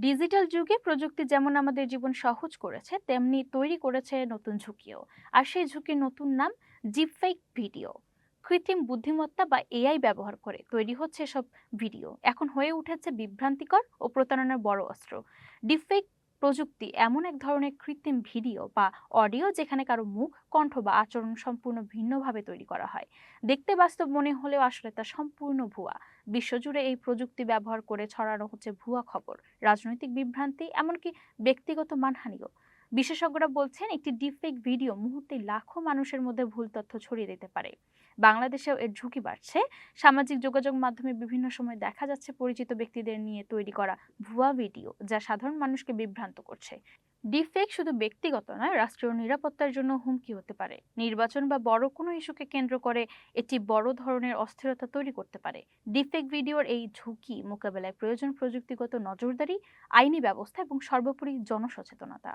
Digital যুগে প্রযুক্তি যেমন আমাদের জীবন সহজ করেছে, তেমনি তৈরি করেছে নতুন ঝুঁকিও। আর সেই ঝুঁকির নতুন নাম ডিপফেক ভিডিও। কৃত্রিম বুদ্ধিমত্তা বা এআই ব্যবহার করে তৈরি হচ্ছে এসব ভিডিও এখন হয়ে উঠেছে বিভ্রান্তিকর ও প্রতারণার বড় অস্ত্র। ডিপফেক প্রযুক্তি এমন এক ধরনের কৃত্রিম ভিডিও বা অডিও যেখানে কারো মুখ, কণ্ঠ বা আচরণ সম্পূর্ণ ভিন্নভাবে তৈরি করা হয়। দেখতে বাস্তব মনে হলেও আসলে তা সম্পূর্ণ ভুয়া। বিশ্বজুড়ে এই প্রযুক্তি ব্যবহার করে ছড়ানো হচ্ছে ভুয়া খবর, রাজনৈতিক বিভ্রান্তি, এমনকি ব্যক্তিগত মানহানিও। বিশেষজ্ঞরা বলছেন একটি ডিপফেক ভিডিও মুহূর্তে লাখো মানুষের মধ্যে ভুল তথ্য ছড়িয়ে দিতে পারে। বাংলাদেশেও এর ঝুঁকি বাড়ছে। সামাজিক যোগাযোগ মাধ্যমে বিভিন্ন সময় দেখা যাচ্ছে পরিচিত ব্যক্তিদের নিয়ে তৈরি করা ভুয়া ভিডিও যা সাধারণ মানুষকে বিভ্রান্ত করছে। ডিপফেক শুধু ব্যক্তিগত নয়, রাষ্ট্রীয় নিরাপত্তার জন্য হুমকি হতে পারে। নির্বাচন বা বড় কোনো ইস্যুকে কেন্দ্র করে এটি বড় ধরনের অস্থিরতা তৈরি করতে পারে। ডিপফেক ভিডিওর এই ঝুঁকি মোকাবেলায় প্রয়োজন প্রযুক্তিগত নজরদারি, আইনি ব্যবস্থা এবং সর্বোপরি জনসচেতনতা।